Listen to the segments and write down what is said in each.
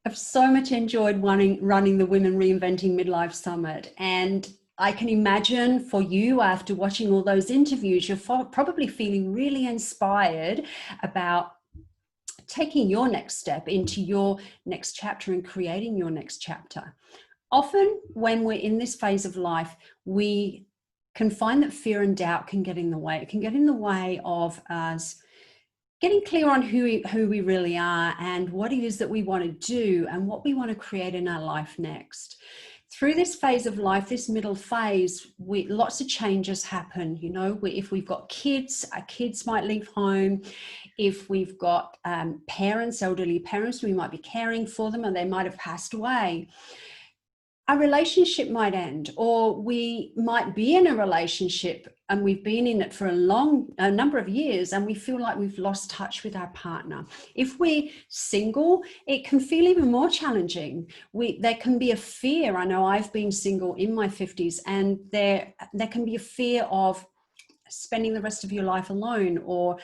I've so much enjoyed running the Women Reinventing Midlife Summit. And I can imagine for you, after watching all those interviews, you're probably feeling really inspired about taking your next step into your next chapter and creating your next chapter. Often when we're in this phase of life, we can find that fear and doubt can get in the way. It can get in the way of us getting clear on who we really are and what it is that we want to do and what we want to create in our life next. Through this phase of life, this middle phase, lots of changes happen. You know, if we've got kids, our kids might leave home. If we've got parents, elderly parents, we might be caring for them and they might have passed away. Our relationship might end, or we might be in a relationship and we've been in it for a number of years and we feel like we've lost touch with our partner. If we're single, it can feel even more challenging. There can be a fear. I know I've been single in my 50s, and there can be a fear of spending the rest of your life alone, or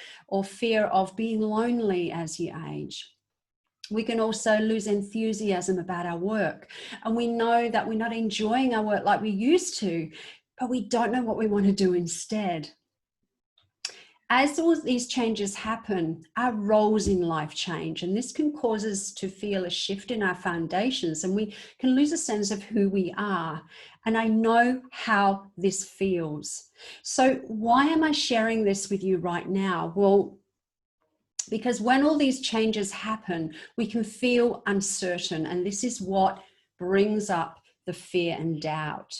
fear of being lonely as you age. We can also lose enthusiasm about our work, and we know that we're not enjoying our work like we used to, but we don't know what we want to do instead. As all these changes happen, our roles in life change, and this can cause us to feel a shift in our foundations, and we can lose a sense of who we are. And I know how this feels. So why am I sharing this with you right now? Well, because when all these changes happen, we can feel uncertain, and this is what brings up the fear and doubt.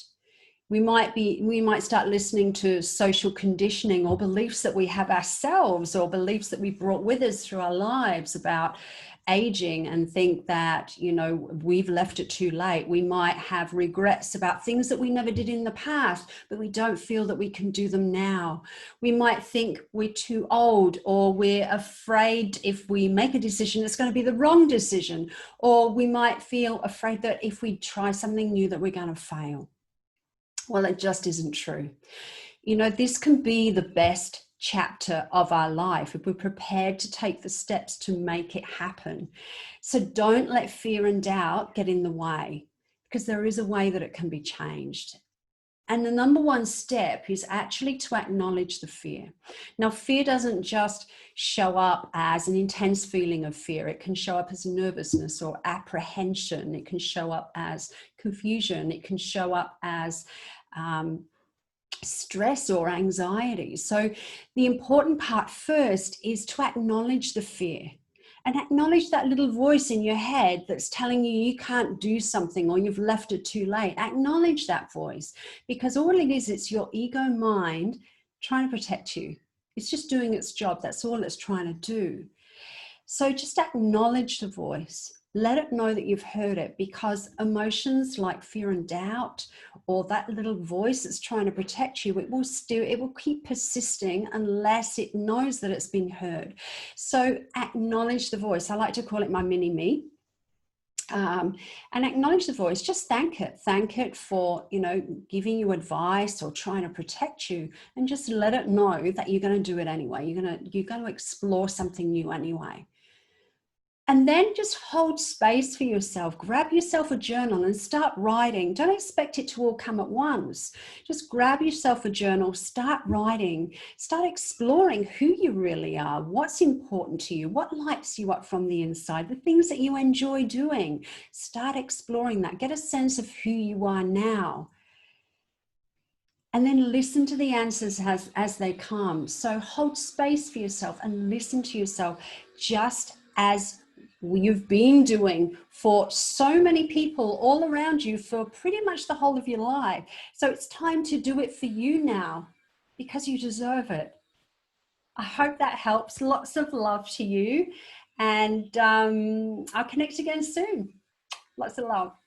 We might start listening to social conditioning or beliefs that we have ourselves, or beliefs that we brought with us through our lives about aging, and think that, you know, we've left it too late. We might have regrets about things that we never did in the past, but we don't feel that we can do them now. We might think we're too old, or we're afraid if we make a decision, it's going to be the wrong decision. Or we might feel afraid that if we try something new that we're going to fail. Well, it just isn't true. You know, this can be the best chapter of our life if we're prepared to take the steps to make it happen. So don't let fear and doubt get in the way, because there is a way that it can be changed. And the number one step is actually to acknowledge the fear. Now, fear doesn't just show up as an intense feeling of fear. It can show up as nervousness or apprehension. It can show up as confusion. It can show up as stress or anxiety. So the important part first is to acknowledge the fear, and acknowledge that little voice in your head that's telling you you can't do something, or you've left it too late. Acknowledge that voice, because all it is, it's your ego mind trying to protect you. It's just doing its job. That's all it's trying to do. So just acknowledge the voice. Let it know that you've heard it, because emotions like fear and doubt, or that little voice that's trying to protect you, it will keep persisting unless it knows that it's been heard. So acknowledge the voice. I like to call it my mini me. And acknowledge the voice. Just thank it for, you know, giving you advice or trying to protect you, and just let it know that you're going to do it anyway. You're going to explore something new anyway. And then just hold space for yourself. Grab yourself a journal and start writing. Don't expect it to all come at once. Just grab yourself a journal, start writing, start exploring who you really are, what's important to you, what lights you up from the inside, the things that you enjoy doing. Start exploring that. Get a sense of who you are now. And then listen to the answers as they come. So hold space for yourself and listen to yourself, just as you've been doing for so many people all around you for pretty much the whole of your life. So it's time to do it for you now, because you deserve it. I hope that helps. Lots of love to you, and I'll connect again soon. Lots of love.